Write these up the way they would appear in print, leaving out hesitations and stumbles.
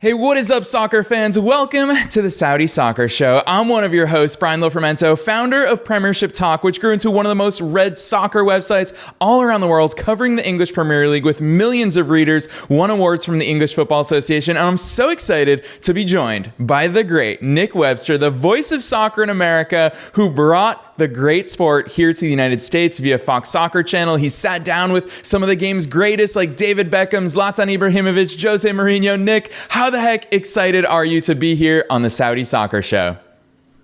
Hey, what is up, soccer fans? Welcome to the Saudi Soccer Show. I'm one of your hosts, Brian Lofrumento, founder of Premiership Talk, which grew into one of the most read soccer websites all around the world, covering the English Premier League with millions of readers, won awards from the English Football Association, and I'm so excited to be joined by the great Nick Webster, the voice of soccer in America, who brought the great sport here to the United States via Fox Soccer Channel. He sat down with some of the game's greatest, like David Beckham, Zlatan Ibrahimovic, Jose Mourinho. Nick, how the heck excited are you to be here on the Saudi Soccer Show?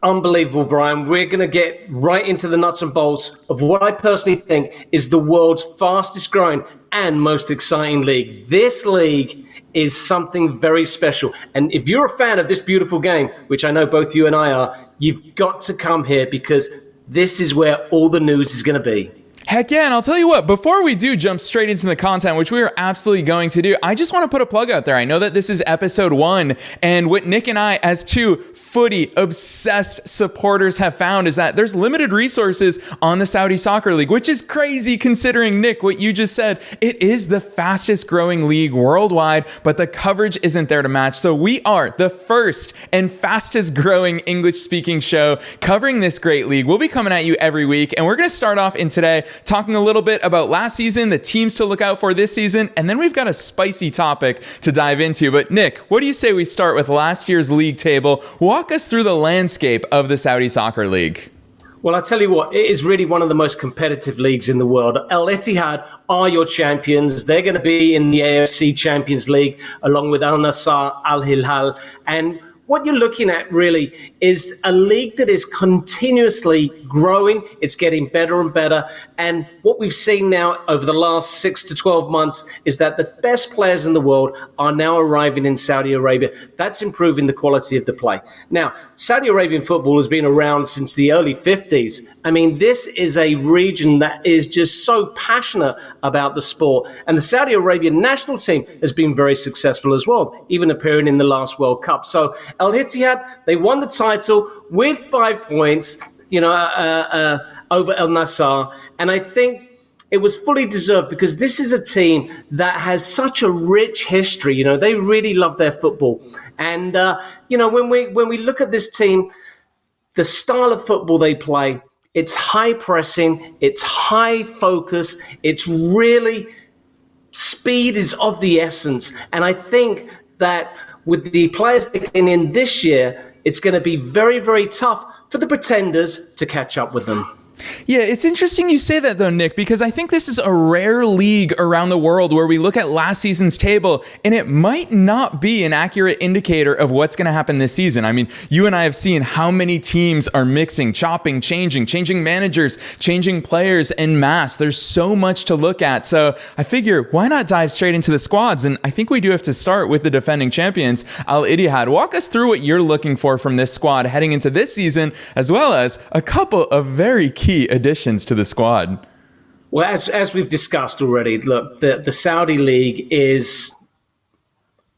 Unbelievable, Brian. We're going to get right into the nuts and bolts of what I personally think is the world's fastest growing and most exciting league. This league is something very special. And if you're a fan of this beautiful game, which I know both you and I are, you've got to come here because this is where all the news is going to be. Heck yeah, and I'll tell you what, before we do jump straight into the content, which we are absolutely going to do, I just want to put a plug out there. I know that this is episode 1, and what Nick and I, as two footy-obsessed supporters, have found is that there's limited resources on the Saudi Soccer League, which is crazy considering, Nick, what you just said. It is the fastest growing league worldwide, but the coverage isn't there to match. So we are the first and fastest growing English-speaking show covering this great league. We'll be coming at you every week, and we're going to start off in today talking a little bit about last season, the teams to look out for this season, and then we've got a spicy topic to dive into. But Nick, what do you say we start with last year's league table? Walk us through the landscape of the Saudi Soccer League. Well, I tell you what, it is really one of the most competitive leagues in the world. Al Ittihad are your champions. They're going to be in the AFC Champions League along with Al Nassr, Al Hilal, and what you're looking at really is a league that is continuously growing. It's getting better and better. And what we've seen now over the last 6 to 12 months is that the best players in the world are now arriving in Saudi Arabia. That's improving the quality of the play. Now, Saudi Arabian football has been around since the early 50s. I mean, this is a region that is just so passionate about the sport. And the Saudi Arabian national team has been very successful as well, even appearing in the last World Cup. So Al Ittihad, they won the title with 5 points, over Al Nassr. And I think it was fully deserved because this is a team that has such a rich history. You know, they really love their football. And, when we look at this team, the style of football they play, it's high pressing, it's high focus, it's really speed is of the essence. And I think that with the players that came in this year, it's going to be very, very tough for the pretenders to catch up with them. Yeah, it's interesting you say that though, Nick, because I think this is a rare league around the world where we look at last season's table and it might not be an accurate indicator of what's going to happen this season. I mean, you and I have seen how many teams are mixing, chopping, changing managers, changing players en masse. There's so much to look at. So I figure, why not dive straight into the squads? And I think we do have to start with the defending champions, Al Ittihad. Walk us through what you're looking for from this squad heading into this season, as well as a couple of very key additions to the squad. Well, as we've discussed already, look, the Saudi League is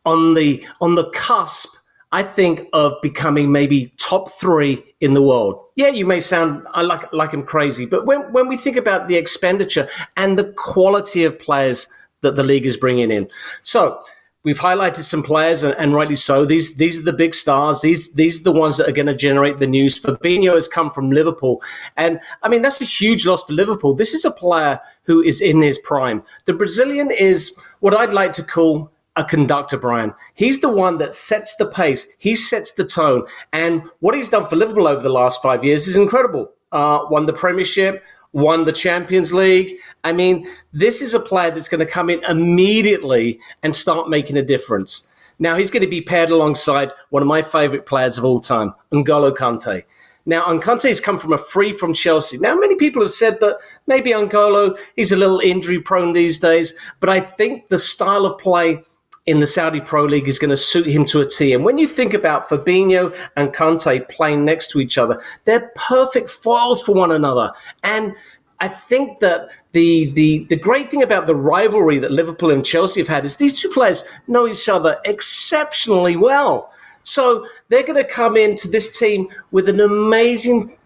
on the cusp, I think, of becoming maybe top 3 in the world. Yeah, you may sound like I'm crazy, but when we think about the expenditure and the quality of players that the league is bringing in, so we've highlighted some players, and rightly so. These are the big stars. These are the ones that are going to generate the news. Fabinho has come from Liverpool. And, I mean, that's a huge loss for Liverpool. This is a player who is in his prime. The Brazilian is what I'd like to call a conductor, Brian. He's the one that sets the pace. He sets the tone. And what he's done for Liverpool over the last 5 years is incredible. Won the Premiership, won the Champions League. I mean, this is a player that's going to come in immediately and start making a difference. Now, he's going to be paired alongside one of my favorite players of all time, N'Golo Kante. Now, Kante's come from a free from Chelsea. Now, many people have said that maybe N'Golo, he's a little injury prone these days, but I think the style of play in the Saudi Pro League is going to suit him to a T. And when you think about Fabinho and Kante playing next to each other, they're perfect foils for one another. And I think that the great thing about the rivalry that Liverpool and Chelsea have had is these two players know each other exceptionally well. So they're going to come into this team with an amazing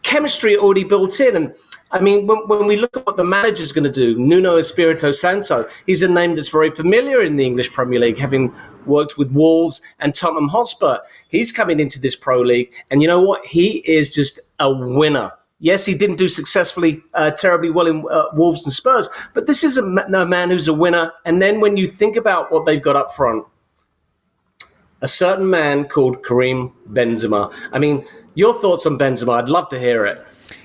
chemistry already built in. And I mean, when we look at what the manager's going to do, Nuno Espirito Santo, he's a name that's very familiar in the English Premier League, having worked with Wolves and Tottenham Hotspur. He's coming into this Pro League, and you know what? He is just a winner. Yes, he didn't do successfully, terribly well in Wolves and Spurs, but this is a man who's a winner. And then when you think about what they've got up front, a certain man called Karim Benzema. I mean, your thoughts on Benzema? I'd love to hear it.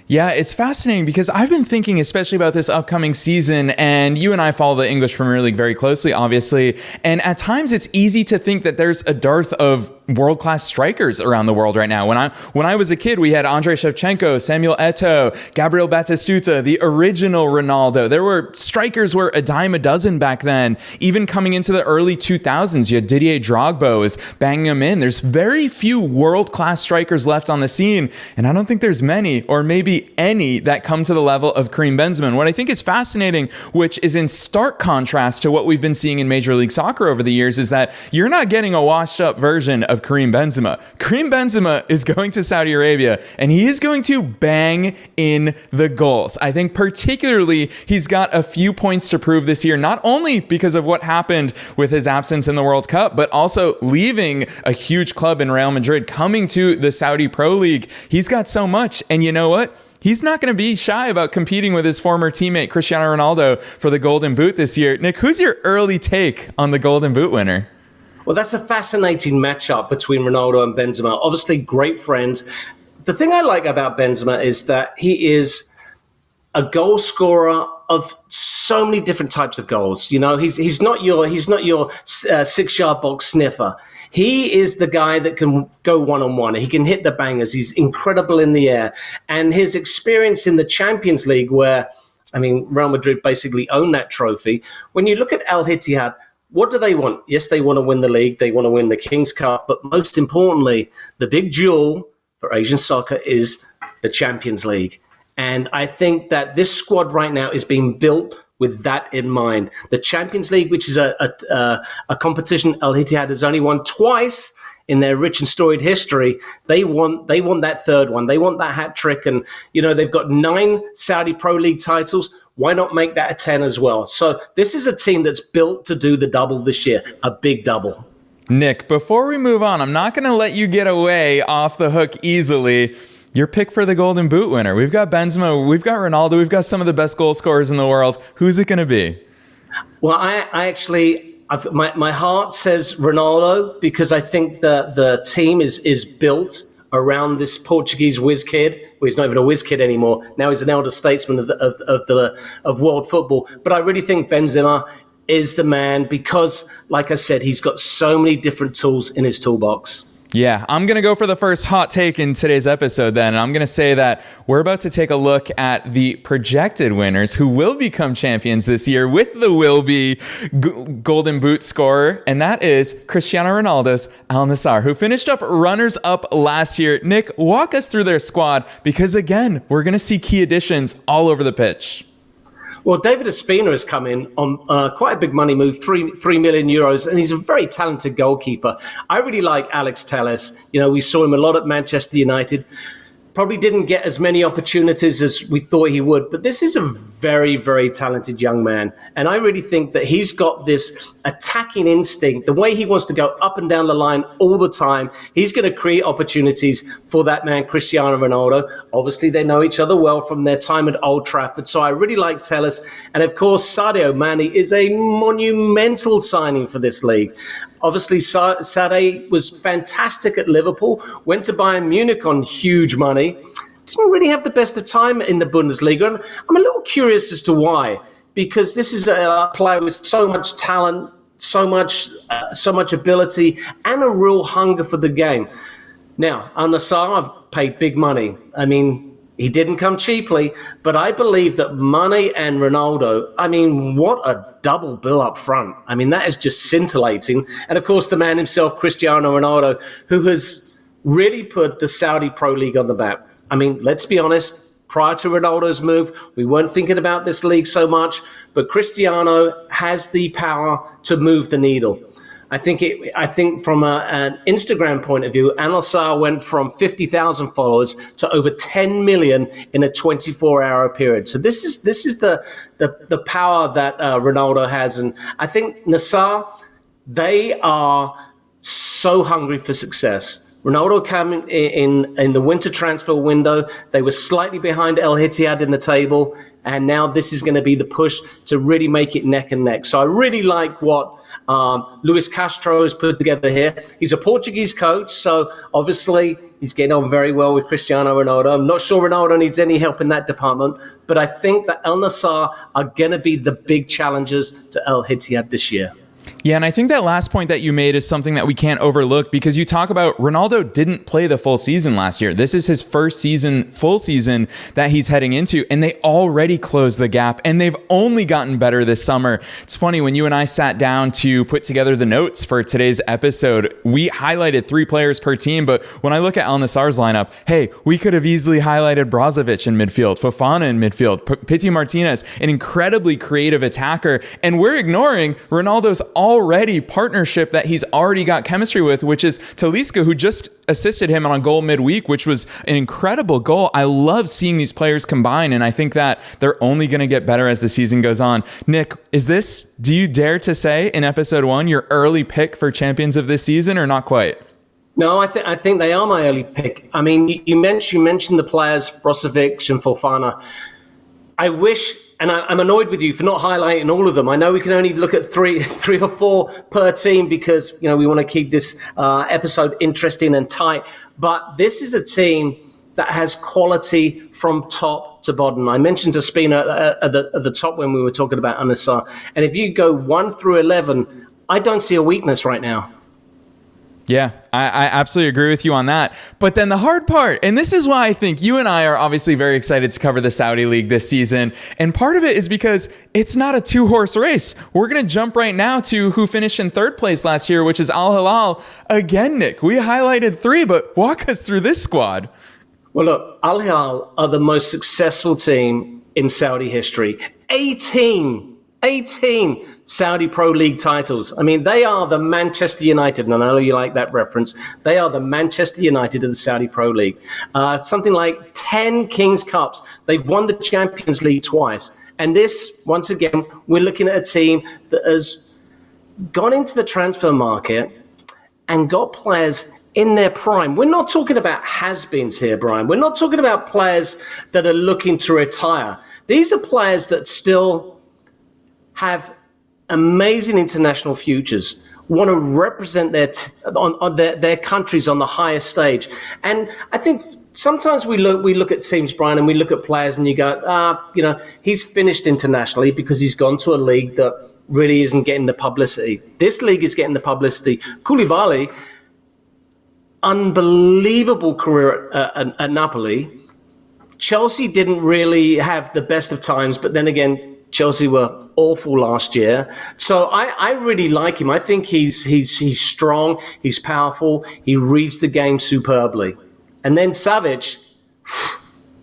Yeah, it's fascinating because I've been thinking especially about this upcoming season, and you and I follow the English Premier League very closely, obviously, and at times it's easy to think that there's a dearth of world-class strikers around the world right now. When I was a kid, we had Andrei Shevchenko, Samuel Eto'o, Gabriel Batistuta, the original Ronaldo. There were strikers were a dime a dozen back then. Even coming into the early 2000s, you had Didier Drogba was banging them in. There's very few world-class strikers left on the scene, and I don't think there's many, or maybe any, that come to the level of Karim Benzema. And what I think is fascinating, which is in stark contrast to what we've been seeing in Major League Soccer over the years, is that you're not getting a washed-up version of Karim Benzema. Karim Benzema is going to Saudi Arabia, and he is going to bang in the goals. I think particularly he's got a few points to prove this year, not only because of what happened with his absence in the World Cup, but also leaving a huge club in Real Madrid, coming to the Saudi Pro League. He's got so much, and you know what? He's not going to be shy about competing with his former teammate Cristiano Ronaldo for the Golden Boot this year. Nick, who's your early take on the Golden Boot winner? Well, that's a fascinating matchup between Ronaldo and Benzema. Obviously, great friends. The thing I like about Benzema is that he is a goal scorer of so many different types of goals. You know, he's not your 6-yard box sniffer. He is the guy that can go one-on-one. He can hit the bangers. He's incredible in the air. And his experience in the Champions League, where, I mean, Real Madrid basically owned that trophy. When you look at Al Ittihad, what do they want? Yes, they want to win the league. They want to win the King's Cup. But most importantly, the big jewel for Asian soccer is the Champions League. And I think that this squad right now is being built with that in mind. The Champions League, which is a competition Al Ittihad has only won twice in their rich and storied history, they want that third one. They want that hat trick. And, you know, they've got 9 Saudi Pro League titles. Why not make that a 10 as well? So this is a team that's built to do the double this year, a big double. Nick, before we move on, I'm not going to let you get away off the hook easily. Your pick for the Golden Boot winner. We've got Benzema, we've got Ronaldo, we've got some of the best goal scorers in the world. Who's it going to be? Well, my heart says Ronaldo, because I think the team is built around this Portuguese whiz kid. Well, he's not even a whiz kid anymore. Now he's an elder statesman of world football. But I really think Benzema is the man because, like I said, he's got so many different tools in his toolbox. Yeah, I'm going to go for the first hot take in today's episode then. And I'm going to say that we're about to take a look at the projected winners who will become champions this year with the will-be Golden Boot scorer. And that is Cristiano Ronaldo's Al Nassr, who finished up runners-up last year. Nick, walk us through their squad because, again, we're going to see key additions all over the pitch. Well, David Ospina has come in on quite a big money move, 3 million euros, and he's a very talented goalkeeper. I really like Alex Telles. You know, we saw him a lot at Manchester United. Probably didn't get as many opportunities as we thought he would, but this is a very, very talented young man. And I really think that he's got this attacking instinct, the way he wants to go up and down the line all the time. He's going to create opportunities for that man, Cristiano Ronaldo. Obviously, they know each other well from their time at Old Trafford. So I really like Telles. And of course, Sadio Mane is a monumental signing for this league. Obviously, Sadio was fantastic at Liverpool, went to Bayern Munich on huge money, didn't really have the best of time in the Bundesliga. And I'm a little curious as to why, because this is a player with so much talent, so much ability, and a real hunger for the game. Now, Al Nassr, I've paid big money. I mean, he didn't come cheaply, but I believe that Mane and Ronaldo, I mean, what a double bill up front. I mean, that is just scintillating. And of course, the man himself, Cristiano Ronaldo, who has really put the Saudi Pro League on the map. I mean, let's be honest, prior to Ronaldo's move, we weren't thinking about this league so much, but Cristiano has the power to move the needle. I think from an Instagram point of view, Al-Nassr went from 50,000 followers to over 10 million in a 24-hour period. So this is the power that Ronaldo has, and I think Nassr, they are so hungry for success. Ronaldo came in the winter transfer window. They were slightly behind El Ittihad in the table, and now this is going to be the push to really make it neck and neck. So I really like what Luis Castro has put together here. He's a Portuguese coach, so obviously he's getting on very well with Cristiano Ronaldo. I'm not sure Ronaldo needs any help in that department, but I think that Al Nassr are going to be the big challengers to El Ittihad this year. Yeah, and I think that last point that you made is something that we can't overlook, because you talk about Ronaldo didn't play the full season last year. This is his first full season that he's heading into, and they already closed the gap, and they've only gotten better this summer. It's funny, when you and I sat down to put together the notes for today's episode, we highlighted 3 players per team, but when I look at Al Nassr's lineup, hey, we could have easily highlighted Brozovic in midfield, Fofana in midfield, Pity Martinez, an incredibly creative attacker, and we're ignoring Ronaldo's already partnership that he's already got chemistry with, which is Talisca, who just assisted him on a goal midweek, which was an incredible goal. I love seeing these players combine, and I think that they're only going to get better as the season goes on. Nick, do you dare to say in episode 1 your early pick for champions of this season, or not quite? No, I think they are my early pick. I mean, you mentioned the players Brozovic and Fofana. I wish, and I'm annoyed with you for not highlighting all of them. I know we can only look at three or four per team because we want to keep this episode interesting and tight. But this is a team that has quality from top to bottom. I mentioned Ospina at the top when we were talking about Al Nassr. And if you go 1 through 11, I don't see a weakness right now. Yeah, I absolutely agree with you on that. But then the hard part, and this is why I think you and I are obviously very excited to cover the Saudi League this season. And part of it is because it's not a 2-horse race. We're going to jump right now to who finished in 3rd place last year, which is Al Hilal. Again, Nick, we highlighted 3, but walk us through this squad. Well, look, Al Hilal are the most successful team in Saudi history. 18 Saudi Pro League titles. I mean, they are the Manchester United, and I know you like that reference. They are the Manchester United of the Saudi Pro League. Something like 10 Kings Cups. They've won the Champions League twice. And this, once again, we're looking at a team that has gone into the transfer market and got players in their prime. We're not talking about has-beens here, Brian. We're not talking about players that are looking to retire. These are players that still have amazing international futures, want to represent their countries on the highest stage. And I think sometimes we look at teams, Brian, and we look at players and you go, he's finished internationally because he's gone to a league that really isn't getting the publicity. This league is getting the publicity. Koulibaly, unbelievable career at Napoli. Chelsea didn't really have the best of times, but then again, Chelsea were awful last year. So I really like him. I think he's strong, he's powerful, he reads the game superbly. And then Savic,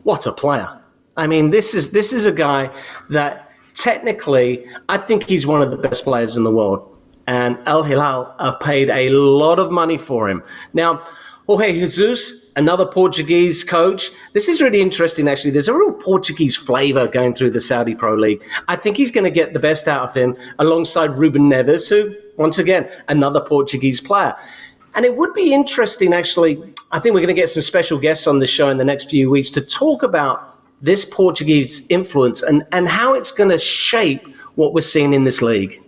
what a player. I mean, this is a guy that technically, I think he's one of the best players in the world. And Al Hilal have paid a lot of money for him. Now, Jorge Jesus, another Portuguese coach. This is really interesting, actually. There's a real Portuguese flavor going through the Saudi Pro League. I think he's going to get the best out of him alongside Ruben Neves, who, once again, another Portuguese player. And it would be interesting, actually. I think we're going to get some special guests on the show in the next few weeks to talk about this Portuguese influence and how it's going to shape what we're seeing in this league.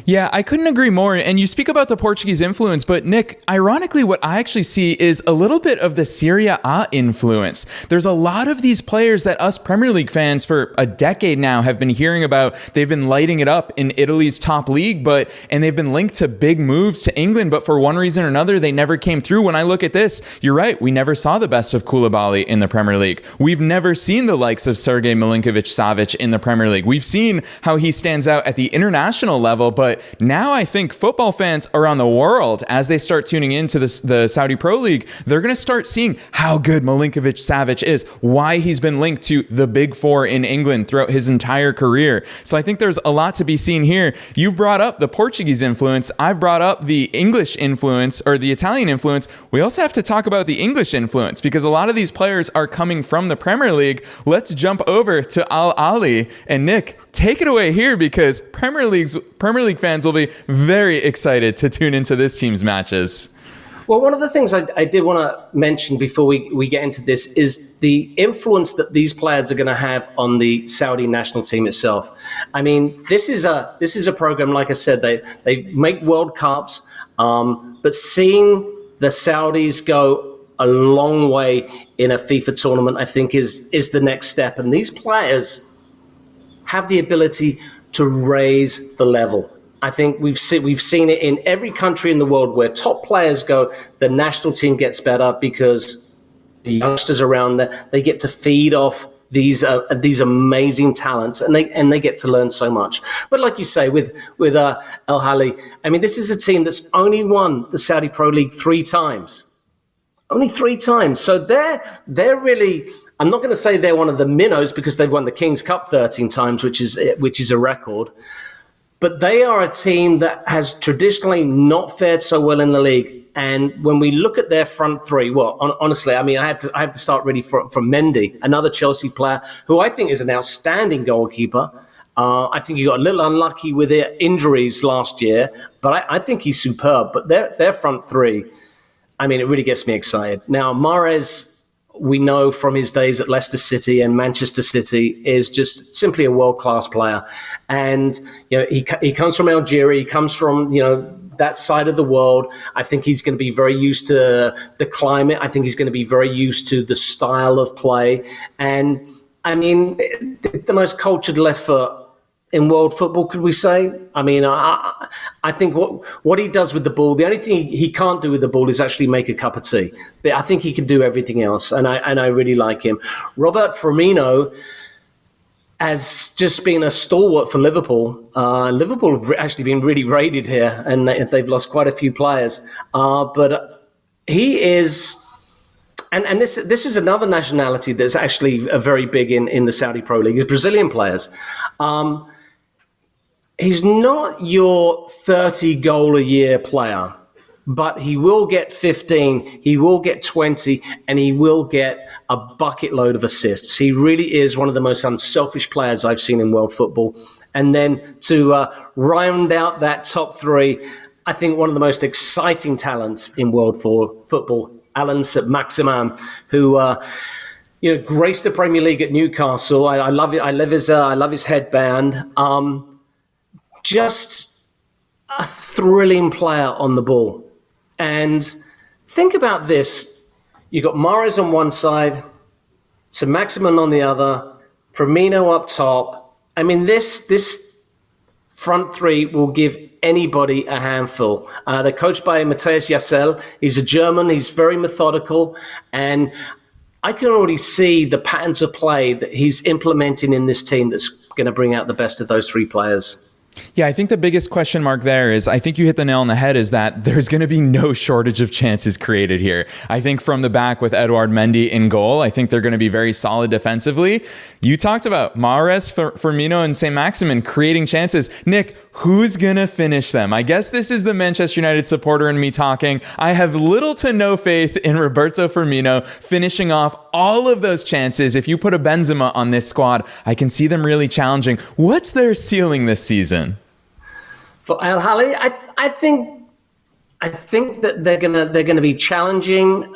Yeah, I couldn't agree more. And you speak about the Portuguese influence, but Nick, ironically, what I actually see is a little bit of the Serie A influence. There's a lot of these players that us Premier League fans for a decade now have been hearing about. They've been lighting it up in Italy's top league, and they've been linked to big moves to England, but for one reason or another, they never came through. When I look at this, you're right. We never saw the best of Koulibaly in the Premier League. We've never seen the likes of Sergej Milinkovic-Savic in the Premier League. We've seen how he stands out at the international level, but But now I think football fans around the world, as they start tuning into the Saudi Pro League, they're going to start seeing how good Milinkovic-Savic is, why he's been linked to the Big Four in England throughout his entire career. So I think there's a lot to be seen here. You've brought up the Portuguese influence. I've brought up the English influence, or the Italian influence. We also have to talk about the English influence, because a lot of these players are coming from the Premier League. Let's jump over to Al Ahly. And Nick, take it away here, because Premier League fans will be very excited to tune into this team's matches. Well, one of the things I did want to mention before we get into this is the influence that these players are going to have on the Saudi national team itself. I mean, this is a program, like I said, they make World Cups, but seeing the Saudis go a long way in a FIFA tournament, I think is the next step. And these players have the ability to raise the level. I think we've seen it in every country in the world where top players go, the national team gets better because the youngsters around there, they get to feed off these amazing talents, and they get to learn so much. But like you say, with Al Ahly, I mean, this is a team that's only won the Saudi Pro League 3 times. Only 3 times. So they're really, I'm not going to say they're one of the minnows because they've won the King's Cup 13 times, which is a record. But they are a team that has traditionally not fared so well in the league. And when we look at their front three, well, honestly, I mean, I have to start really from Mendy, another Chelsea player who I think is an outstanding goalkeeper. I think he got a little unlucky with injuries last year, but I think he's superb. But their front three, I mean, it really gets me excited. Now, Mahrez, we know from his days at Leicester City and Manchester City, is just simply a world-class player. And, you know, he comes from Algeria. He comes from, you know, that side of the world. I think he's going to be very used to the climate. I think he's going to be very used to the style of play. And, I mean, the most cultured left foot in world football, could we say? I mean, I think what he does with the ball, the only thing he can't do with the ball is actually make a cup of tea. But I think he can do everything else, and I really like him. Robert Firmino has just been a stalwart for Liverpool. Liverpool have actually been really raided here, and they've lost quite a few players. But he is... And this is another nationality that's actually very big in the Saudi Pro League, is Brazilian players. He's not your 30-goal-a-year player, but he will get 15, he will get 20, and he will get a bucket load of assists. He really is one of the most unselfish players I've seen in world football. And then to round out that top 3, I think one of the most exciting talents in world football, Alan St-Maximin, who graced the Premier League at Newcastle. I love it. I love his headband. Just a thrilling player on the ball. And think about this. You've got Mahrez on one side, St-Maximin on the other, Firmino up top. I mean, this front 3 will give anybody a handful. They're coached by Matthias Jassel. He's a German. He's very methodical. And I can already see the patterns of play that he's implementing in this team that's going to bring out the best of those 3 players. Yeah, I think the biggest question mark there is, I think you hit the nail on the head, is that there's going to be no shortage of chances created here. I think from the back with Edouard Mendy in goal, I think they're going to be very solid defensively. You talked about Mahrez, Firmino, and St-Maximin creating chances. Nick, who's going to finish them? I guess this is the Manchester United supporter in me talking. I have little to no faith in Roberto Firmino finishing off all of those chances. If you put a Benzema on this squad, I can see them really challenging. What's their ceiling this season? For Al Ahly, I think that they're gonna be challenging,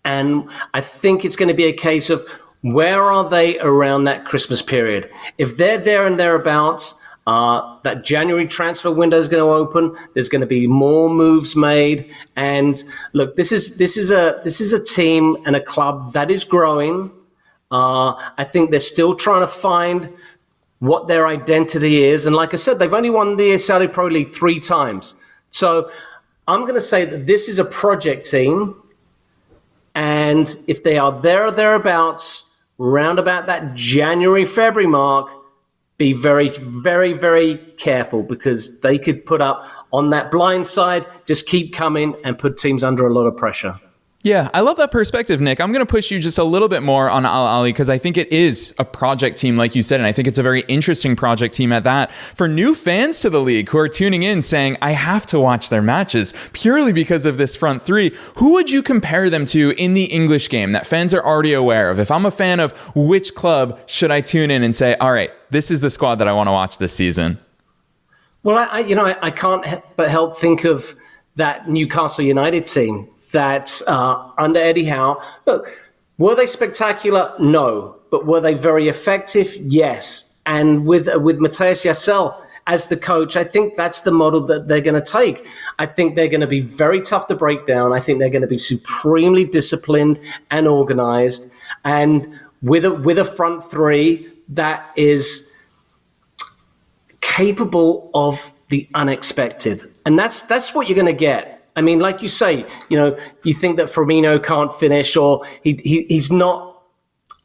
and I think it's going to be a case of where are they around that Christmas period. If they're there and thereabouts, that January transfer window is going to open. There's going to be more moves made, and look, this is a team and a club that is growing. I think they're still trying to find what their identity is. And like I said, they've only won the Saudi Pro League 3 times. So I'm going to say that this is a project team. And if they are there or thereabouts, round about that January, February mark, be very, very, very careful, because they could put up on that blind side, just keep coming and put teams under a lot of pressure. Yeah, I love that perspective, Nick. I'm going to push you just a little bit more on Al Ahly because I think it is a project team, like you said, and I think it's a very interesting project team at that. For new fans to the league who are tuning in saying, I have to watch their matches purely because of this front three, who would you compare them to in the English game that fans are already aware of? If I'm a fan of which club should I tune in and say, all right, this is the squad that I want to watch this season? Well, I can't but help think of that Newcastle United team that under Eddie Howe. Look, were they spectacular? No. But were they very effective? Yes. And with Matthias Jassel as the coach, I think that's the model that they're going to take. I think they're going to be very tough to break down. I think they're going to be supremely disciplined and organized. And with a front three that is capable of the unexpected. And that's what you're going to get. I mean, like you say, you think that Firmino can't finish, or he's not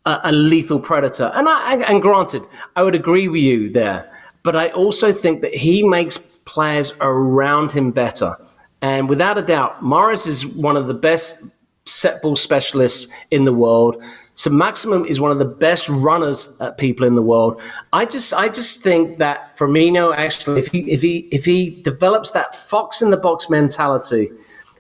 a lethal predator. And granted, I would agree with you there. But I also think that he makes players around him better. And without a doubt, Mahrez is one of the best set ball specialists in the world. So Maximum is one of the best runners at people in the world. I just think that Firmino, actually, if he develops that fox in the box mentality,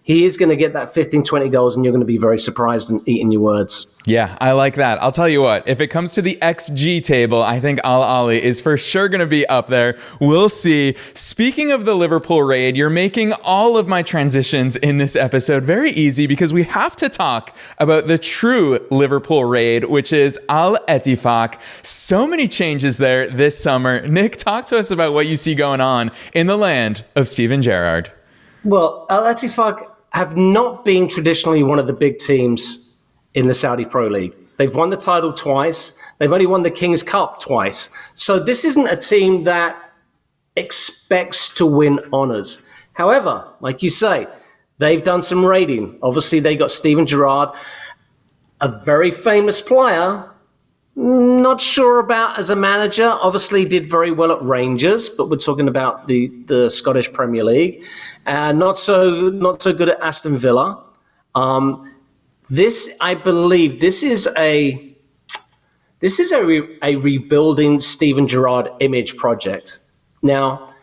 he is going to get that 15, 20 goals, and you're going to be very surprised and eating your words. Yeah, I like that. I'll tell you what, if it comes to the XG table, I think Al Ahly is for sure going to be up there. We'll see. Speaking of the Liverpool raid, you're making all of my transitions in this episode very easy because we have to talk about the true Liverpool raid, which is Al Ettifaq. So many changes there this summer. Nick, talk to us about what you see going on in the land of Steven Gerrard. Well, Al Ettifaq have not been traditionally one of the big teams in the Saudi Pro League. They've won the title twice. They've only won the King's Cup twice. So this isn't a team that expects to win honours. However, like you say, they've done some raiding. Obviously, they got Steven Gerrard, a very famous player. Not sure about as a manager. Obviously did very well at Rangers, but we're talking about the Scottish Premier League. Not so good at Aston Villa. I believe this is a rebuilding Steven Gerrard image project. Now,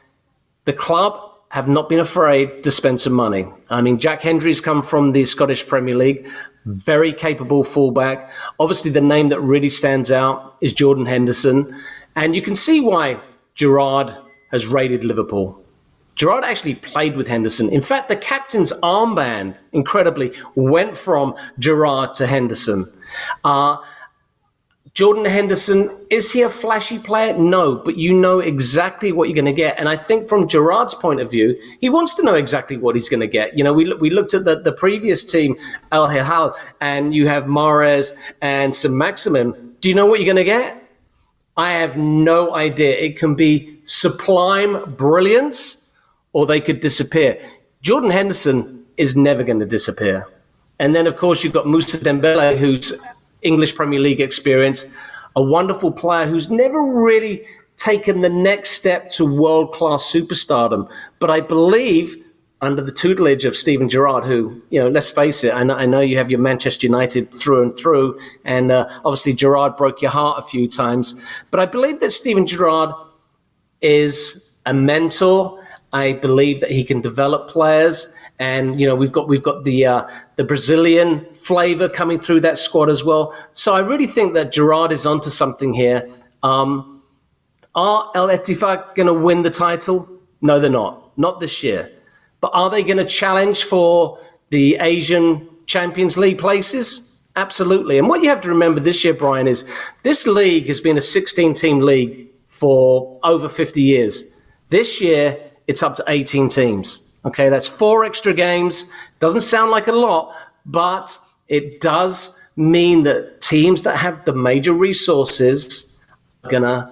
the club have not been afraid to spend some money. I mean, Jack Hendry's come from the Scottish Premier League, very capable fullback. Obviously, the name that really stands out is Jordan Henderson. And you can see why Gerrard has raided Liverpool. Gerrard actually played with Henderson. In fact, the captain's armband, incredibly, went from Gerrard to Henderson. Jordan Henderson, is he a flashy player? No, but you know exactly what you're going to get. And I think from Gerrard's point of view, he wants to know exactly what he's going to get. We looked at the previous team, Al Hilal, and you have Mahrez and some Maximin. Do you know what you're going to get? I have no idea. It can be sublime brilliance, or they could disappear. Jordan Henderson is never going to disappear. And then, of course, you've got Moussa Dembele, who's English Premier League experience, a wonderful player who's never really taken the next step to world-class superstardom. But I believe, under the tutelage of Steven Gerrard, who, let's face it, I know you have your Manchester United through and through, and obviously Gerrard broke your heart a few times. But I believe that Steven Gerrard is a mentor. I believe that he can develop players, and we've got the Brazilian flavor coming through that squad as well. So I really think that Gerrard is onto something here. Are El Ettifaq going to win the title? No, they're not this year. But are they going to challenge for the Asian Champions League places? Absolutely. And what you have to remember this year, Brian, is this league has been a 16-team league for over 50 years. This year, it's up to 18 teams. Okay, that's 4 extra games. Doesn't sound like a lot, but it does mean that teams that have the major resources are going to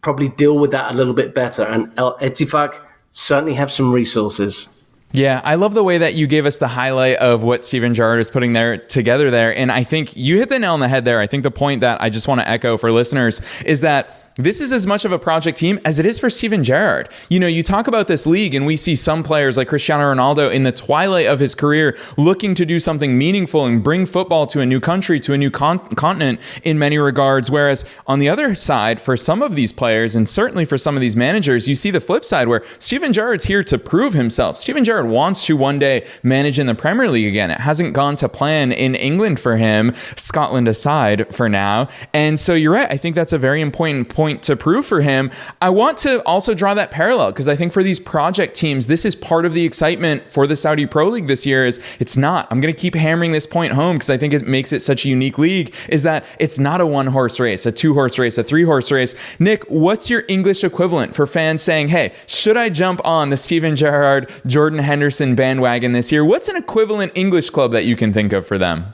probably deal with that a little bit better. And El Ettifaq certainly have some resources. Yeah, I love the way that you gave us the highlight of what Steven Gerrard is putting together there. And I think you hit the nail on the head there. I think the point that I just want to echo for listeners is that this is as much of a project team as it is for Steven Gerrard. You know, you talk about this league and we see some players like Cristiano Ronaldo in the twilight of his career looking to do something meaningful and bring football to a new country, to a new continent in many regards. Whereas on the other side, for some of these players and certainly for some of these managers, you see the flip side where Steven Gerrard's here to prove himself. Steven Gerrard wants to one day manage in the Premier League again. It hasn't gone to plan in England for him, Scotland aside for now. And so you're right. I think that's a very important point to prove for him. I want to also draw that parallel because I think for these project teams, this is part of the excitement for the Saudi Pro League this year. Is it's not, I'm going to keep hammering this point home because I think it makes it such a unique league, is that it's not a 1-horse race, a 2-horse race, a 3-horse race. Nick, what's your English equivalent for fans saying, hey, should I jump on the Steven Gerrard, Jordan Henderson bandwagon this year? What's an equivalent English club that you can think of for them?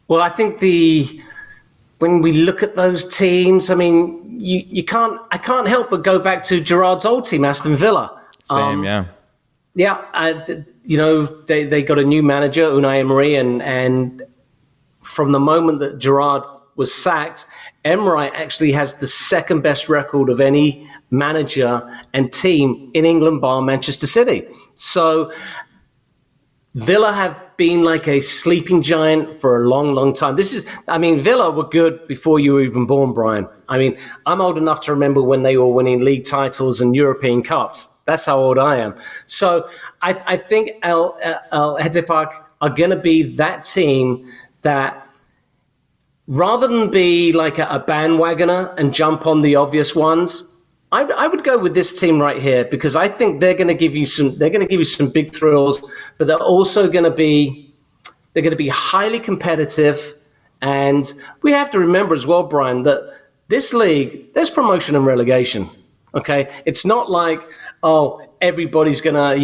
Well, I think when we look at those teams, I mean, I can't help but go back to Gerrard's old team, Aston Villa. Same, yeah. Yeah, they got a new manager, Unai Emery, and from the moment that Gerrard was sacked, Emery actually has the second best record of any manager and team in England bar Manchester City. So Villa have been like a sleeping giant for a long, long time. Villa were good before you were even born, Brian. I mean, I'm old enough to remember when they were winning league titles and European Cups. That's how old I am. So I think Al Ettifaq are going to be that team that, rather than be like a bandwagoner and jump on the obvious ones, I would go with this team right here because I think they're going to give you some. They're going to give you some big thrills, but they're also going to be highly competitive. And we have to remember as well, Brian, that this league, there's promotion and relegation. Okay, it's not like everybody's gonna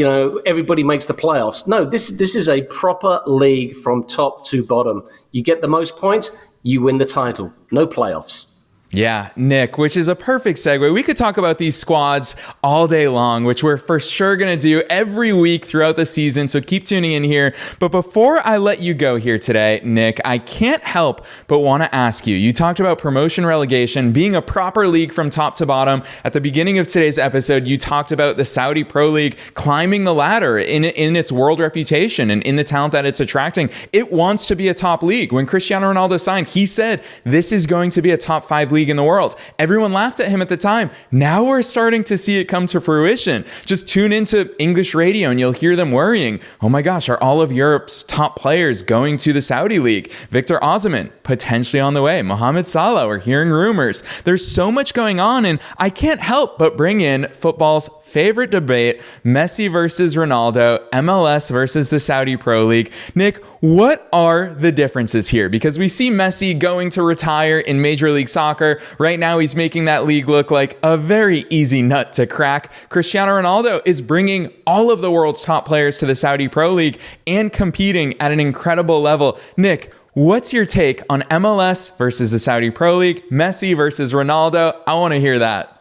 everybody makes the playoffs. No, this is a proper league from top to bottom. You get the most points, you win the title. No playoffs. Yeah, Nick, which is a perfect segue. We could talk about these squads all day long, which we're for sure going to do every week throughout the season. So keep tuning in here. But before I let you go here today, Nick, I can't help but want to ask you. You talked about promotion relegation being a proper league from top to bottom. At the beginning of today's episode, you talked about the Saudi Pro League climbing the ladder in its world reputation and in the talent that it's attracting. It wants to be a top league. When Cristiano Ronaldo signed, he said, this is going to be a top 5 league in the world. Everyone laughed at him at the time. Now we're starting to see it come to fruition. Just tune into English radio and you'll hear them worrying. Oh my gosh, are all of Europe's top players going to the Saudi League? Victor Osimhen, potentially on the way. Mohamed Salah, we're hearing rumors. There's so much going on, and I can't help but bring in football's favorite debate, Messi versus Ronaldo, MLS versus the Saudi Pro League. Nick, what are the differences here? Because we see Messi going to retire in Major League Soccer. Right now, he's making that league look like a very easy nut to crack. Cristiano Ronaldo is bringing all of the world's top players to the Saudi Pro League and competing at an incredible level. Nick, what's your take on MLS versus the Saudi Pro League, Messi versus Ronaldo? I want to hear that.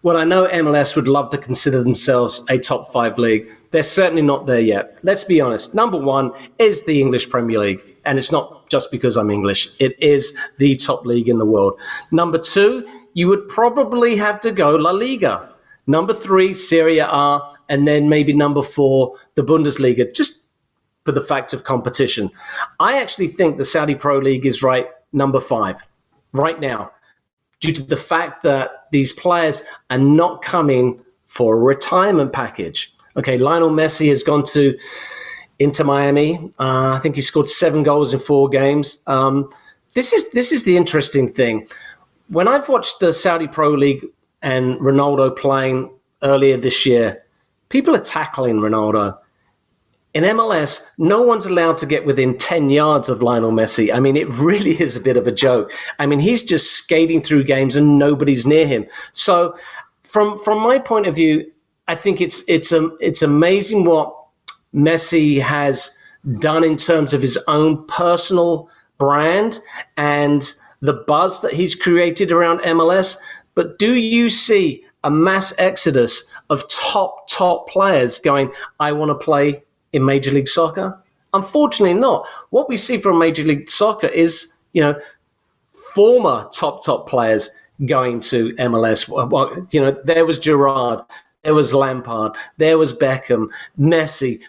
Well, I know MLS would love to consider themselves a top 5 league. They're certainly not there yet. Let's be honest. Number 1 is the English Premier League. And it's not just because I'm English. It is the top league in the world. Number 2, you would probably have to go La Liga. Number 3, Serie A. And then maybe number 4, the Bundesliga, just for the fact of competition. I actually think the Saudi Pro League is number 5 right now, due to the fact that these players are not coming for a retirement package. Okay, Lionel Messi has gone to Inter Miami. I think he scored 7 goals in 4 games. This is the interesting thing. When I've watched the Saudi Pro League and Ronaldo playing earlier this year, people are tackling Ronaldo. In MLS, no one's allowed to get within 10 yards of Lionel Messi. I mean, it really is a bit of a joke. I mean, he's just skating through games and nobody's near him. So from my point of view, I think it's amazing what Messi has done in terms of his own personal brand and the buzz that he's created around MLS. But do you see a mass exodus of top players going, I want to play in Major League Soccer? Unfortunately not. What we see from Major League Soccer is, former top players going to MLS. Well, there was Gerrard, there was Lampard, there was Beckham, Messi,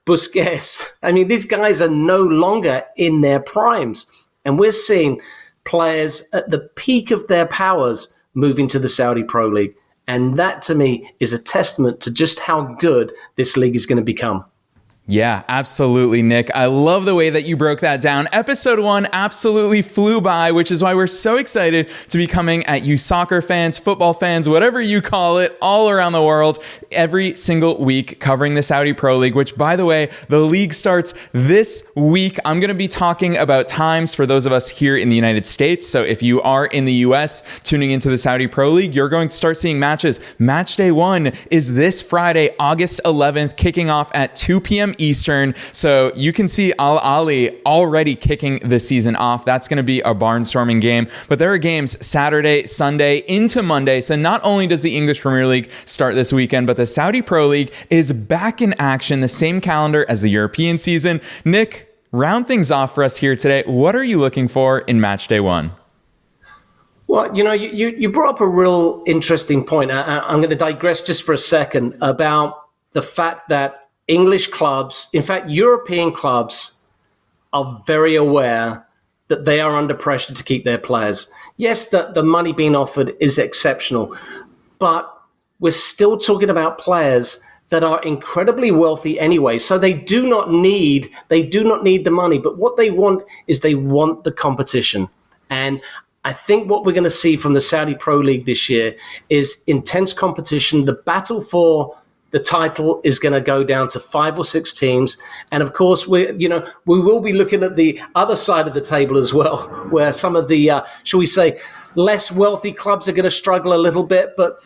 Busquets. I mean, these guys are no longer in their primes. And we're seeing players at the peak of their powers moving to the Saudi Pro League. And that, to me, is a testament to just how good this league is going to become. Yeah, absolutely, Nick. I love the way that you broke that down. Episode 1 absolutely flew by, which is why we're so excited to be coming at you soccer fans, football fans, whatever you call it, all around the world, every single week covering the Saudi Pro League, which, by the way, the league starts this week. I'm going to be talking about times for those of us here in the United States. So if you are in the US tuning into the Saudi Pro League, you're going to start seeing matches. Match day 1 is this Friday, August 11th, kicking off at 2 p.m. Eastern. So you can see Al Ahly already kicking the season off. That's going to be a barnstorming game. But there are games Saturday, Sunday, into Monday. So not only does the English Premier League start this weekend, but the Saudi Pro League is back in action, the same calendar as the European season. Nick, round things off for us here today. What are you looking for in match day 1? Well, you brought up a real interesting point. I'm going to digress just for a second about the fact that English clubs, in fact, European clubs, are very aware that they are under pressure to keep their players. Yes, the money being offered is exceptional, but we're still talking about players that are incredibly wealthy anyway. So they do not need the money. But what they want is they want the competition. And I think what we're going to see from the Saudi Pro League this year is intense competition. The battle for the title is going to go down to 5 or 6 teams. And of course, we will be looking at the other side of the table as well, where some of the, shall we say, less wealthy clubs are going to struggle a little bit. But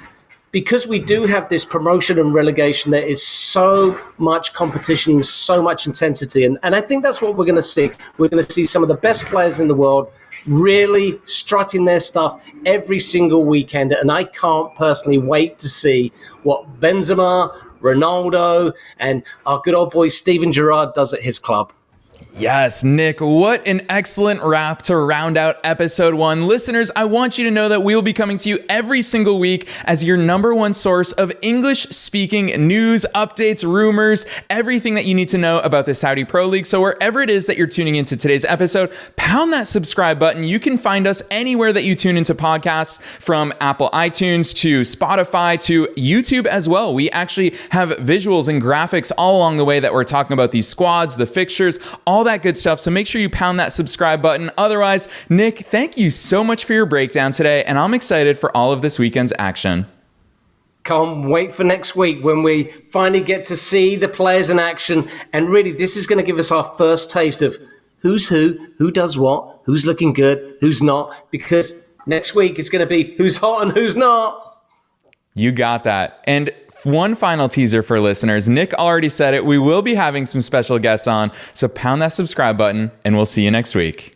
because we do have this promotion and relegation, there is so much competition, so much intensity. And I think that's what we're going to see. We're going to see some of the best players in the world really strutting their stuff every single weekend. And I can't personally wait to see what Benzema, Ronaldo, and our good old boy Steven Gerrard does at his club. Yes, Nick, what an excellent wrap to round out episode 1. Listeners, I want you to know that we will be coming to you every single week as your number one source of English-speaking news, updates, rumors, everything that you need to know about the Saudi Pro League. So wherever it is that you're tuning into today's episode, pound that subscribe button. You can find us anywhere that you tune into podcasts, from Apple iTunes to Spotify to YouTube as well. We actually have visuals and graphics all along the way that we're talking about these squads, the fixtures, all that good stuff. So make sure you pound that subscribe button. Otherwise, Nick, thank you so much for your breakdown today, and I'm excited for all of this weekend's action. Can't wait for next week when we finally get to see the players in action. And really, this is going to give us our first taste of who's who does what, who's looking good, who's not, because next week it's going to be who's hot and who's not. You got that. And one final teaser for listeners. Nick already said it. We will be having some special guests on, so pound that subscribe button, and we'll see you next week.